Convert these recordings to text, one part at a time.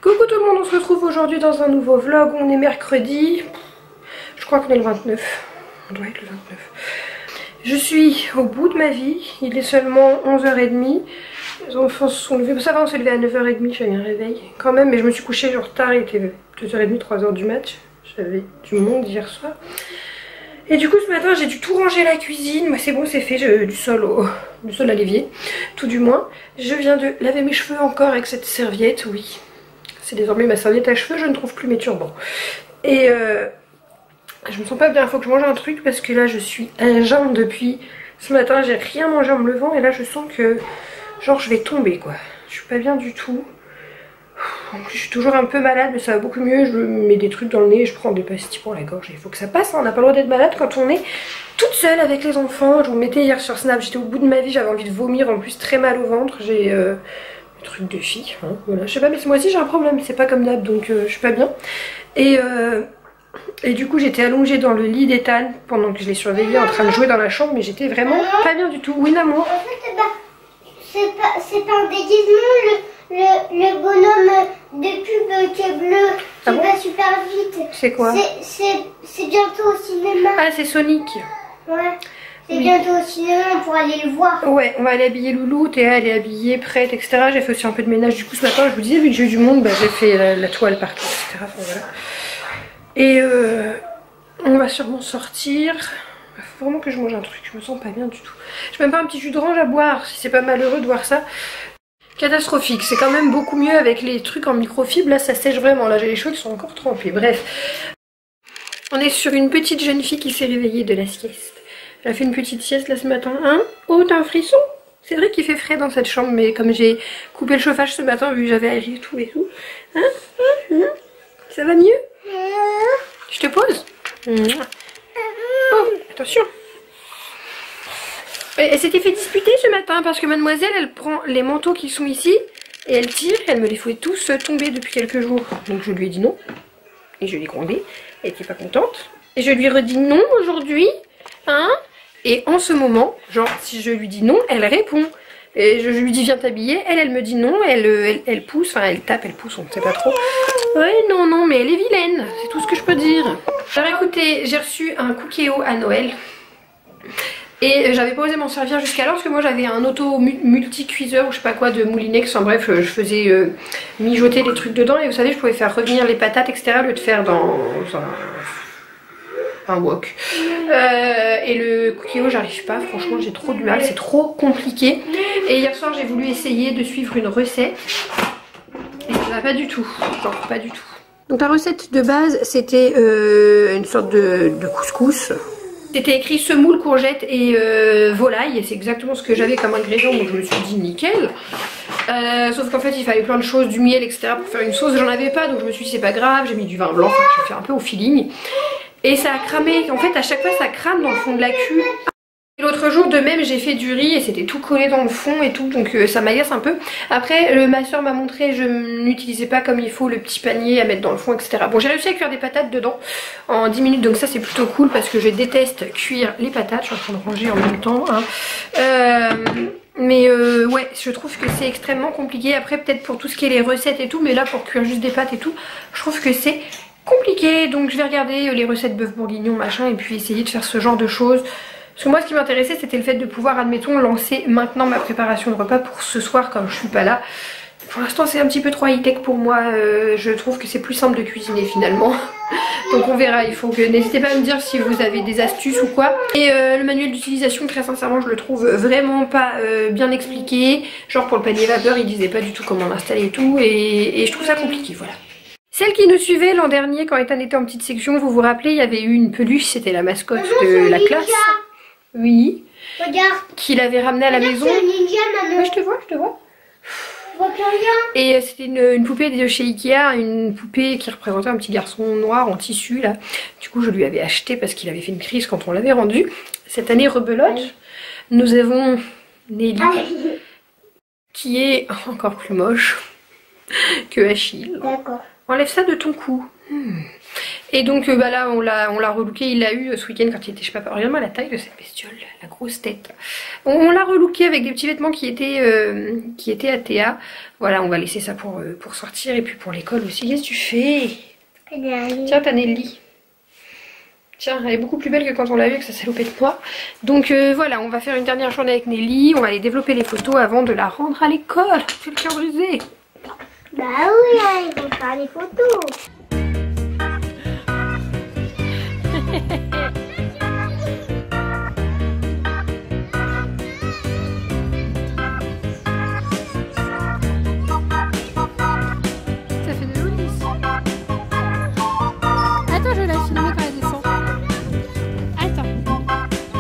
Coucou tout le monde, on se retrouve aujourd'hui dans un nouveau vlog. On est mercredi, je crois qu'on est le 29, on doit être le 29. Je suis au bout de ma vie, il est seulement 11h30. Les enfants se sont levés, ça va, on s'est levé à 9h30, j'avais un réveil quand même, mais je me suis couchée genre tard, il était 2h30, 3h du match. J'avais du monde hier soir. Et du coup ce matin j'ai dû tout ranger à la cuisine. Moi c'est bon, c'est fait, du sol à l'évier, tout du moins. Je viens de laver mes cheveux encore avec cette serviette, oui. C'est désormais ma serviette à cheveux, je ne trouve plus mes turbans. Et je me sens pas bien, il faut que je mange un truc parce que là je suis à jeun depuis ce matin. J'ai rien mangé en me levant et là je sens que genre je vais tomber quoi. Je suis pas bien du tout. En plus je suis toujours un peu malade mais ça va beaucoup mieux. Je me mets des trucs dans le nez et je prends des pastilles pour la gorge. Il faut que ça passe, hein. On n'a pas le droit d'être malade quand on est toute seule avec les enfants. Je vous mettais hier sur Snap, j'étais au bout de ma vie, j'avais envie de vomir, en plus très mal au ventre. J'ai truc de fille, hein, voilà. Je sais pas, mais moi aussi j'ai un problème, c'est pas comme d'hab, donc je suis pas bien. Et du coup j'étais allongée dans le lit d'Ethan pendant que je l'ai surveillé en train de jouer dans la chambre, mais j'étais vraiment pas bien du tout. Oui l'amour. En fait c'est pas un déguisement, le bonhomme de pub qui est bleu, qui va super vite. C'est quoi? C'est bientôt au cinéma. Ah c'est Sonic. Ouais. C'est bientôt au cinéma pour aller le voir. Ouais, on va aller habiller Loulou, Théa elle est habillée, prête, etc. J'ai fait aussi un peu de ménage du coup ce matin, je vous disais, vu que j'ai eu du monde, bah, j'ai fait la toile partout, etc. Enfin, voilà. Et on va sûrement sortir. Il faut vraiment que je mange un truc, je me sens pas bien du tout. J'ai même pas un petit jus d'orange à boire, si c'est pas malheureux de voir ça. Catastrophique, c'est quand même beaucoup mieux avec les trucs en microfibre, là ça sèche vraiment, là j'ai les cheveux qui sont encore trempés, bref. On est sur une petite jeune fille qui s'est réveillée de la sieste. Elle a fait une petite sieste là ce matin, hein? Oh t'as un frisson? C'est vrai qu'il fait frais dans cette chambre, mais comme j'ai coupé le chauffage ce matin, vu que j'avais aéré tout et tout. Hein? Ça va mieux? Je te pose? Oh, attention. Elle s'était fait disputer ce matin parce que mademoiselle elle prend les manteaux qui sont ici et elle tire, elle me les fait tous tomber depuis quelques jours. Donc je lui ai dit non et je l'ai grondée, elle était pas contente. Et je lui redis non aujourd'hui, hein? Et en ce moment, genre si je lui dis non, elle répond. Et je lui dis viens t'habiller, elle me dit non, elle pousse, enfin elle tape, elle pousse, on ne sait pas trop. Ouais non mais elle est vilaine, c'est tout ce que je peux dire. Alors écoutez, j'ai reçu un Cookéo à Noël. Et j'avais pas osé m'en servir jusqu'alors parce que moi j'avais un auto multi-cuiseur ou je sais pas quoi de Moulinex, enfin bref je faisais mijoter les trucs dedans et vous savez je pouvais faire revenir les patates etc au lieu de faire dans un wok. Et le Cookéo j'arrive pas, franchement j'ai trop du mal, c'est trop compliqué. Et hier soir j'ai voulu essayer de suivre une recette et ça va pas du tout, genre pas du tout. Donc la recette de base c'était une sorte de couscous. C'était écrit semoule, courgette et volaille et c'est exactement ce que j'avais comme ingrédient, donc je me suis dit nickel. Sauf qu'en fait il fallait plein de choses, du miel etc pour faire une sauce, j'en avais pas donc je me suis dit c'est pas grave, j'ai mis du vin blanc, j'ai fait un peu au feeling. Et ça a cramé, en fait à chaque fois ça crame dans le fond de la cuve. L'autre jour de même j'ai fait du riz et c'était tout collé dans le fond et tout, donc ça m'agace un peu. Après ma soeur m'a montré, je n'utilisais pas comme il faut le petit panier à mettre dans le fond etc. Bon j'ai réussi à cuire des patates dedans en 10 minutes, donc ça c'est plutôt cool parce que je déteste cuire les patates. Je suis en train de ranger en même temps hein. Mais ouais je trouve que c'est extrêmement compliqué. Après peut-être pour tout ce qui est les recettes et tout, mais là pour cuire juste des pâtes et tout je trouve que c'est compliqué. Donc je vais regarder les recettes bœuf bourguignon machin et puis essayer de faire ce genre de choses. Parce que moi ce qui m'intéressait c'était le fait de pouvoir admettons lancer maintenant ma préparation de repas pour ce soir comme je suis pas là. Pour l'instant c'est un petit peu trop high tech pour moi, je trouve que c'est plus simple de cuisiner finalement. Donc on verra, il faut que n'hésitez pas à me dire si vous avez des astuces ou quoi. Et le manuel d'utilisation très sincèrement je le trouve vraiment pas bien expliqué. Genre pour le panier vapeur il disait pas du tout comment l'installer et tout et je trouve ça compliqué, voilà. Celles qui nous suivaient l'an dernier quand Ethan était en petite section, vous vous rappelez, il y avait eu une peluche, c'était la mascotte de la classe. Oui. Regarde. Qu'il avait ramené à la maison. C'est un ninja, maman. Oui, je te vois, je te vois. Je vois plus rien. Et c'était une poupée de chez Ikea, une poupée qui représentait un petit garçon noir en tissu là. Du coup, je lui avais acheté parce qu'il avait fait une crise quand on l'avait rendu. Cette année, rebelote, nous avons Nelly qui est encore plus moche que Achille. D'accord. Enlève ça de ton cou. Et donc bah là on l'a relooké, il l'a eu ce week-end quand il était, je sais pas, regarde-moi la taille de cette bestiole, la grosse tête. On l'a relooké avec des petits vêtements qui étaient à Théa. Voilà, on va laisser ça pour sortir et puis pour l'école aussi. Qu'est-ce que tu fais? Tiens, t'as Nelly. Tiens, elle est beaucoup plus belle que quand on l'a vue avec sa salopette noire. Donc voilà, on va faire une dernière journée avec Nelly. On va aller développer les photos avant de la rendre à l'école. C'est le cœur brisé. Bah oui, hein, ils vont faire les photos. Ça fait de l'eau lisse. Attends, je vais la filmer quand elle descend. Attends.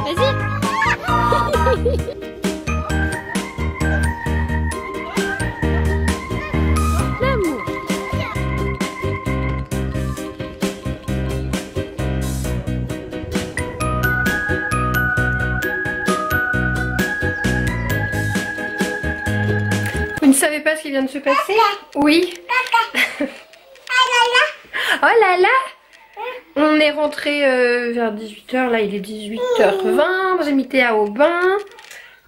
Vas-y. L'amour. Vous ne savez pas ce qui vient de se passer? Oui. Oh là là. On est rentré vers 18h, là il est 18h20, j'ai mis Théa au bain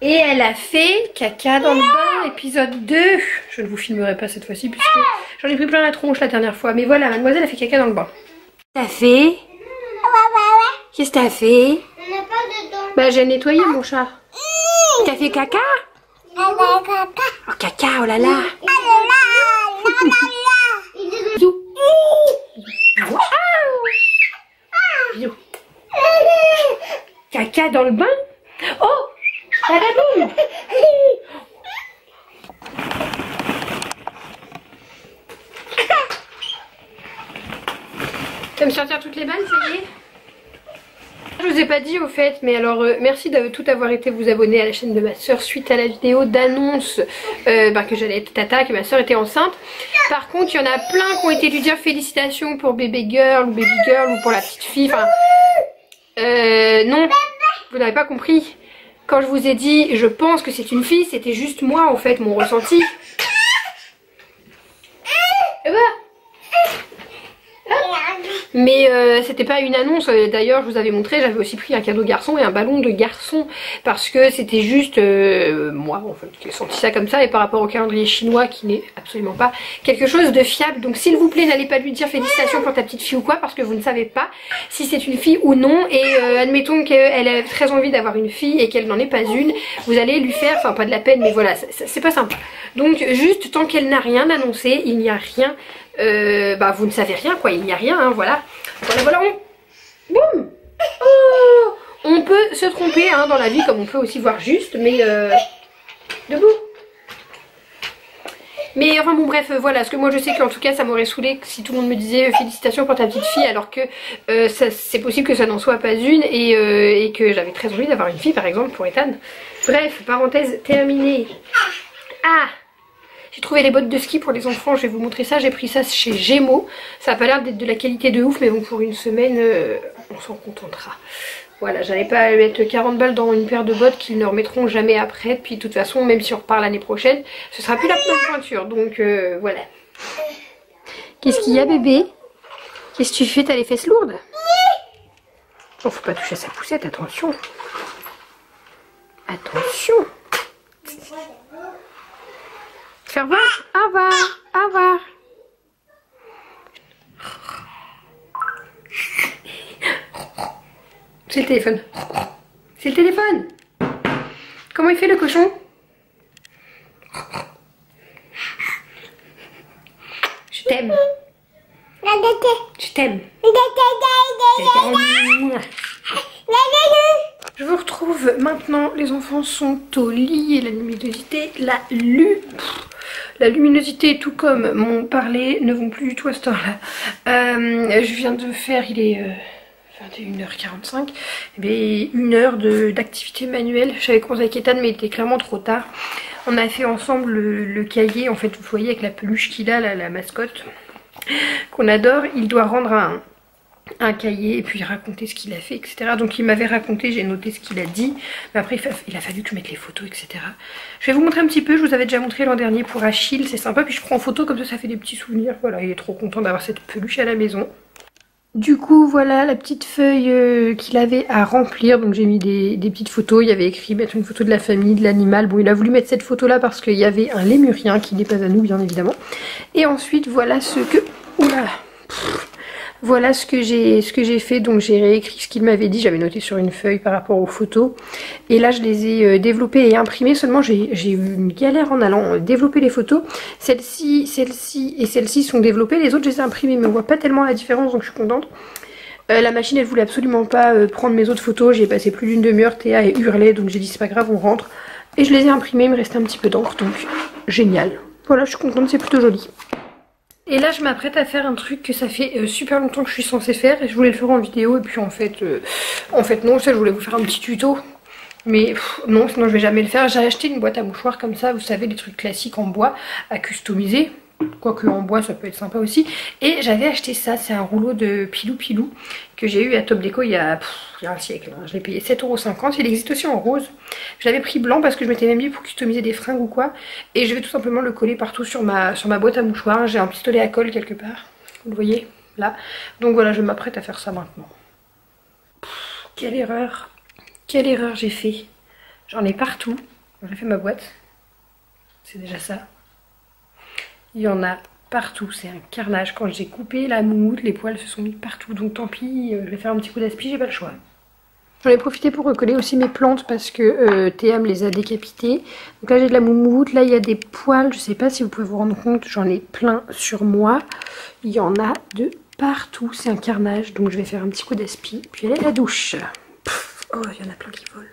et elle a fait caca dans le bain, épisode 2. Je ne vous filmerai pas cette fois-ci puisque j'en ai pris plein la tronche la dernière fois, mais voilà, mademoiselle a fait caca dans le bain. Qu'est-ce que t'as fait? Qu'est-ce que t'as fait? On n'a pas de dents. Bah j'ai nettoyé mon chat. T'as fait caca? Oh caca, oh là là. Bisous. Bisous. Caca dans le bain? Oh, badaboum. Tu vas me sortir toutes les balles, ça y est? Je vous ai pas dit au fait, mais alors merci de tout avoir été vous abonner à la chaîne de ma soeur suite à la vidéo d'annonce que j'allais être tata, que ma soeur était enceinte. Par contre, il y en a plein qui ont été lui dire félicitations pour bébé girl ou baby girl ou pour la petite fille. Enfin, non, vous n'avez pas compris. Quand je vous ai dit je pense que c'est une fille, c'était juste moi en fait, mon ressenti. Et voilà. Mais c'était pas une annonce, d'ailleurs je vous avais montré, j'avais aussi pris un cadeau garçon et un ballon de garçon parce que c'était juste moi en fait qui ai senti ça comme ça, et par rapport au calendrier chinois qui n'est absolument pas quelque chose de fiable. Donc s'il vous plaît, n'allez pas lui dire félicitations pour ta petite fille ou quoi, parce que vous ne savez pas si c'est une fille ou non, et admettons qu'elle a très envie d'avoir une fille et qu'elle n'en est pas une, vous allez lui faire, enfin pas de la peine, mais voilà, c'est pas sympa. Donc juste tant qu'elle n'a rien annoncé, il n'y a rien. Bah vous ne savez rien quoi, il n'y a rien, hein, voilà. Voilà, boum. Oh, on peut se tromper hein, dans la vie, comme on peut aussi voir juste, mais debout. Mais enfin bon bref, voilà, parce que moi je sais qu'en tout cas ça m'aurait saoulé si tout le monde me disait félicitations pour ta petite fille, alors que c'est possible que ça n'en soit pas une, et que j'avais très envie d'avoir une fille par exemple pour Ethan. Bref, parenthèse terminée. Ah, j'ai trouvé les bottes de ski pour les enfants, je vais vous montrer ça, j'ai pris ça chez Gémeaux. Ça a pas l'air d'être de la qualité de ouf, mais bon pour une semaine on s'en contentera. Voilà, j'allais pas mettre 40 balles dans une paire de bottes qu'ils ne remettront jamais après. Puis de toute façon, même si on repart l'année prochaine, ce sera plus la même pointure. Donc voilà. Qu'est-ce qu'il y a bébé? Qu'est-ce que tu fais? T'as les fesses lourdes? Oh, faut pas toucher à sa poussette, attention. Attention. Faire voir. Au revoir. Au revoir. C'est le téléphone. C'est le téléphone. Comment il fait le cochon? Je t'aime. Je t'aime. Je vous retrouve maintenant. Les enfants sont au lit et la luminosité, la luminosité, tout comme mon parler, ne vont plus du tout à cette heure-là. Je viens de faire, il est 21h45, et bien, une heure d'activité manuelle. J'avais commencé avec Ethan mais il était clairement trop tard. On a fait ensemble le cahier, en fait vous voyez avec la peluche qu'il a, la mascotte qu'on adore. Il doit rendre un cahier et puis raconter ce qu'il a fait, etc. Donc il m'avait raconté, j'ai noté ce qu'il a dit, mais après il a fallu que je mette les photos, etc. Je vais vous montrer un petit peu, je vous avais déjà montré l'an dernier pour Achille, c'est sympa, puis je prends en photo comme ça, ça fait des petits souvenirs. Voilà, il est trop content d'avoir cette peluche à la maison. Du coup voilà la petite feuille qu'il avait à remplir, donc j'ai mis des petites photos, il y avait écrit mettre une photo de la famille, de l'animal, bon il a voulu mettre cette photo là parce qu'il y avait un lémurien qui n'est pas à nous bien évidemment. Et ensuite voilà ce que... Oula, voilà ce que j'ai fait, donc j'ai réécrit ce qu'il m'avait dit, j'avais noté sur une feuille par rapport aux photos. Et là je les ai développées et imprimées, seulement j'ai eu une galère en allant développer les photos. Celle-ci et celle-ci sont développées, les autres je les ai imprimées mais on voit pas tellement la différence donc je suis contente. La machine elle voulait absolument pas prendre mes autres photos, j'ai passé plus d'une demi-heure, Théa et hurlait donc j'ai dit c'est pas grave on rentre. Et je les ai imprimées, il me restait un petit peu d'encre donc génial. Voilà je suis contente, c'est plutôt joli. Et là je m'apprête à faire un truc que ça fait super longtemps que je suis censée faire et je voulais le faire en vidéo et puis en fait non, ça je voulais vous faire un petit tuto. Mais non, sinon je vais jamais le faire. J'ai acheté une boîte à mouchoirs comme ça, vous savez les trucs classiques en bois à customiser. Quoique en bois ça peut être sympa aussi. Et j'avais acheté ça, c'est un rouleau de Pilou Pilou que j'ai eu à Top Déco il y a un siècle. Hein. Je l'ai payé 7,50 €, il existe aussi en rose. Je l'avais pris blanc parce que je m'étais même dit pour customiser des fringues ou quoi. Et je vais tout simplement le coller partout sur ma boîte à mouchoirs. J'ai un pistolet à colle quelque part, vous le voyez là. Donc voilà, je m'apprête à faire ça maintenant. Quelle erreur j'ai fait. J'en ai partout. J'ai fait ma boîte. C'est déjà ça. Il y en a partout, c'est un carnage. Quand j'ai coupé la moumoute, les poils se sont mis partout. Donc tant pis, je vais faire un petit coup d'aspi, j'ai pas le choix. J'en ai profité pour recoller aussi mes plantes parce que Théa me les a décapitées. Donc là j'ai de la moumoute, là il y a des poils, je sais pas si vous pouvez vous rendre compte, j'en ai plein sur moi. Il y en a de partout, c'est un carnage. Donc je vais faire un petit coup d'aspi, puis aller à la douche. Pff, oh, il y en a plein qui volent.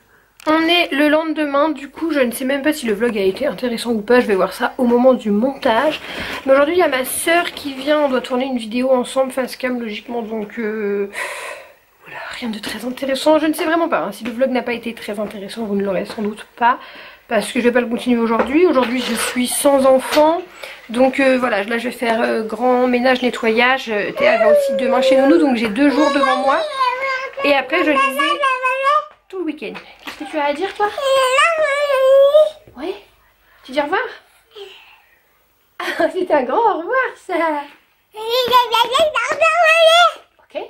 On est le lendemain, du coup je ne sais même pas si le vlog a été intéressant ou pas, je vais voir ça au moment du montage. Mais aujourd'hui il y a ma soeur qui vient, on doit tourner une vidéo ensemble face cam logiquement, donc voilà, rien de très intéressant. Je ne sais vraiment pas, hein. Si le vlog n'a pas été très intéressant vous ne l'aurez sans doute pas, parce que je vais pas le continuer aujourd'hui. Aujourd'hui je suis sans enfant, donc voilà, là je vais faire grand ménage, nettoyage. Théa va aussi demain chez Nounou, donc j'ai 2 jours devant moi. Et après je les ai tout le week-end. Qu'est-ce que tu as à dire toi? Oui. Tu dis au revoir? Ah, c'est un grand au revoir ça. Ok.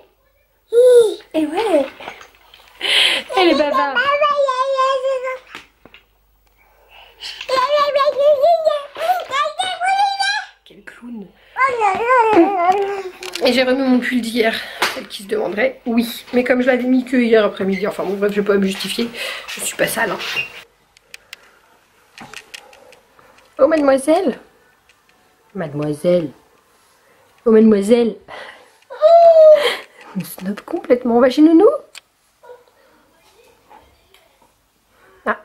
Et ouais. Elle est bavarde. Quel clown. Et j'ai remis mon pull d'hier. Celle qui se demanderait, oui. Mais comme je l'avais mis que hier après-midi, enfin bon bref, je vais pas me justifier. Je suis pas sale. Hein. Oh mademoiselle. Mademoiselle. Oh mademoiselle. On snob complètement. On va chez Nounou? Ah.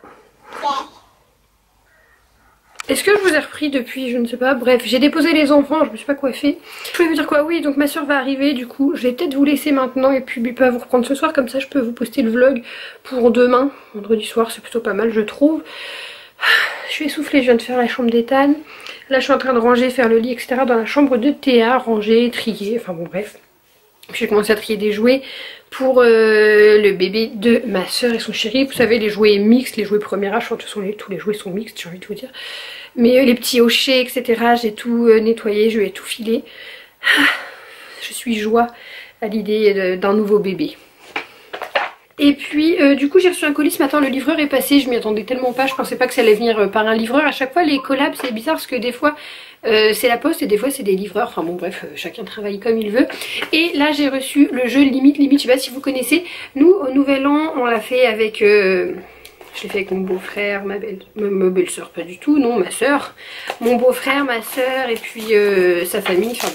Est-ce que je vous ai repris depuis, je ne sais pas, bref, j'ai déposé les enfants, je me suis pas coiffée. Je voulais vous dire quoi, oui, donc ma soeur va arriver, du coup, je vais peut-être vous laisser maintenant et puis pas vous reprendre ce soir, comme ça je peux vous poster le vlog pour demain, vendredi soir, c'est plutôt pas mal je trouve. Je suis essoufflée, je viens de faire la chambre d'Ethan, là je suis en train de ranger, faire le lit, etc. dans la chambre de Théa, ranger, trier, enfin bon bref. Puis j'ai commencé à trier des jouets pour le bébé de ma soeur et son chéri. Vous savez les jouets mixtes, les jouets premier âge, enfin, tous les jouets sont mixtes j'ai envie de vous dire. Mais les petits hochets etc, j'ai tout nettoyé, je vais tout filer. Je suis joie à l'idée d'un nouveau bébé. Et puis du coup j'ai reçu un colis ce matin, le livreur est passé, je m'y attendais tellement pas, je pensais pas que ça allait venir par un livreur. À chaque fois les collabs c'est bizarre parce que des fois c'est la poste et des fois c'est des livreurs, enfin bon bref, chacun travaille comme il veut. Et là j'ai reçu le jeu Limite, je sais pas si vous connaissez, nous au nouvel an on l'a fait avec, je l'ai fait avec mon beau-frère, ma belle-sœur pas du tout, non ma soeur, mon beau-frère, ma soeur et puis sa famille, enfin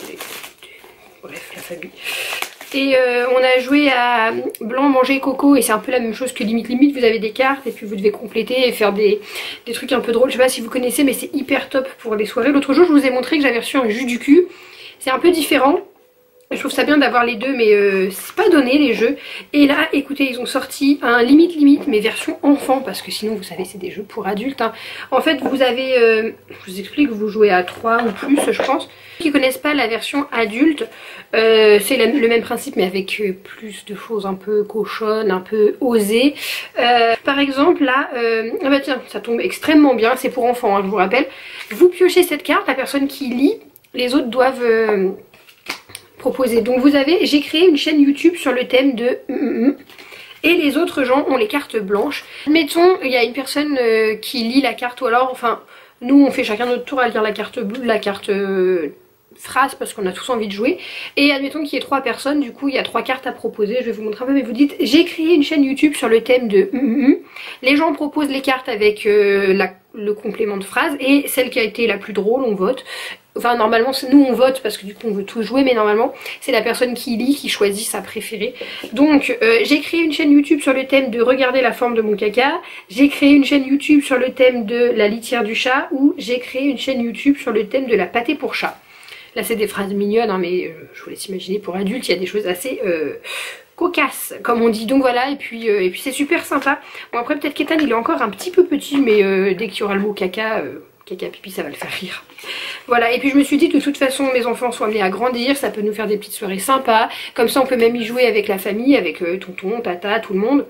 bref la famille. Et on a joué à blanc, manger, coco et c'est un peu la même chose que limite, vous avez des cartes et puis vous devez compléter et faire des trucs un peu drôles, je sais pas si vous connaissez mais c'est hyper top pour les soirées. L'autre jour je vous ai montré que j'avais reçu un jus du cul, c'est un peu différent. Je trouve ça bien d'avoir les deux mais c'est pas donné les jeux. Et là écoutez ils ont sorti un limite mais version enfant parce que sinon vous savez c'est des jeux pour adultes hein. En fait vous avez, je vous explique, vous jouez à 3 ou plus je pense. Qui connaissent pas la version adulte, c'est le même principe mais avec plus de choses un peu cochonnes, un peu osées. Par exemple là, ah bah tiens ça tombe extrêmement bien, c'est pour enfants hein, je vous rappelle. Vous piochez cette carte, la personne qui lit, les autres doivent proposer. Donc vous avez, j'ai créé une chaîne YouTube sur le thème de et les autres gens ont les cartes blanches. Mettons, il y a une personne qui lit la carte, ou alors, enfin, nous on fait chacun notre tour à lire la carte bleue, la carte phrase, parce qu'on a tous envie de jouer. Et admettons qu'il y ait 3 personnes, du coup il y a 3 cartes à proposer, je vais vous montrer un peu, mais vous dites, j'ai créé une chaîne YouTube sur le thème de les gens proposent les cartes avec le complément de phrase, et celle qui a été la plus drôle, on vote. Enfin normalement nous on vote parce que du coup on veut tous jouer, mais normalement c'est la personne qui lit qui choisit sa préférée. Donc j'ai créé une chaîne YouTube sur le thème de regarder la forme de mon caca, j'ai créé une chaîne YouTube sur le thème de la litière du chat, ou j'ai créé une chaîne YouTube sur le thème de la pâtée pour chat. Là c'est des phrases mignonnes hein, mais je vous laisse imaginer, pour adultes il y a des choses assez cocasse comme on dit. Donc voilà, et puis c'est super sympa. Bon après peut-être qu'Ethan il est encore un petit peu petit, mais dès qu'il y aura le mot caca, caca pipi, ça va le faire rire. Voilà, et puis je me suis dit que de toute façon mes enfants sont amenés à grandir, ça peut nous faire des petites soirées sympas, comme ça on peut même y jouer avec la famille, avec tonton, tata, tout le monde.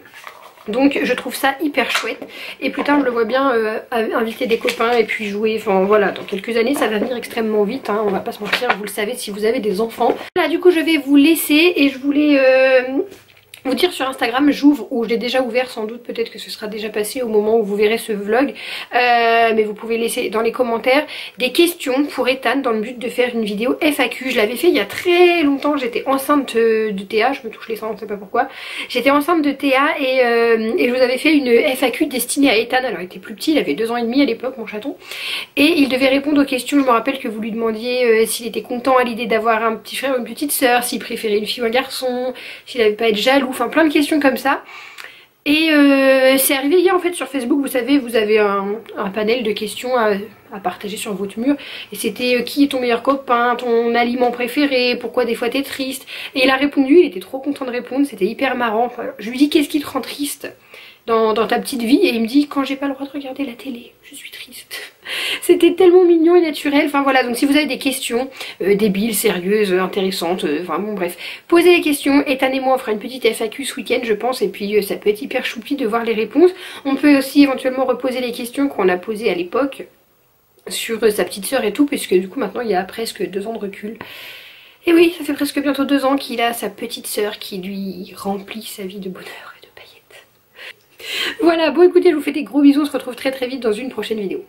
Donc je trouve ça hyper chouette, et plus tard je le vois bien inviter des copains et puis jouer. Enfin voilà, dans quelques années ça va venir extrêmement vite hein, on va pas se mentir, vous le savez si vous avez des enfants. Voilà, du coup je vais vous laisser, et je voulais vous dire sur Instagram, j'ouvre, ou je l'ai déjà ouvert sans doute, peut-être que ce sera déjà passé au moment où vous verrez ce vlog, mais vous pouvez laisser dans les commentaires des questions pour Ethan dans le but de faire une vidéo FAQ. Je l'avais fait il y a très longtemps, j'étais enceinte de Théa, je me touche les seins, on ne sait pas pourquoi. J'étais enceinte de Théa et je vous avais fait une FAQ destinée à Ethan. Alors il était plus petit, il avait 2 ans et demi à l'époque mon chaton, et il devait répondre aux questions. Je me rappelle que vous lui demandiez s'il était content à l'idée d'avoir un petit frère ou une petite soeur, s'il préférait une fille ou un garçon, s'il n'avait pas à être jaloux, enfin plein de questions comme ça. Et c'est arrivé hier en fait sur Facebook, vous savez, vous avez un panel de questions à partager sur votre mur, et c'était qui est ton meilleur copain, ton aliment préféré, pourquoi des fois t'es triste, et il a répondu, il était trop content de répondre, c'était hyper marrant. Enfin, je lui dis qu'est-ce qui te rend triste dans ta petite vie, et il me dit quand j'ai pas le droit de regarder la télé, je suis triste. C'était tellement mignon et naturel. Enfin voilà, donc si vous avez des questions débiles, sérieuses, intéressantes, enfin bon bref, posez les questions. Ethan et moi on fera une petite FAQ ce week-end je pense, et puis ça peut être hyper choupi de voir les réponses. On peut aussi éventuellement reposer les questions qu'on a posées à l'époque sur sa petite sœur et tout, puisque du coup maintenant il y a presque 2 ans de recul. Et oui, ça fait presque bientôt 2 ans qu'il a sa petite sœur qui lui remplit sa vie de bonheur et de paillettes. Voilà, bon écoutez, je vous fais des gros bisous, on se retrouve très vite dans une prochaine vidéo.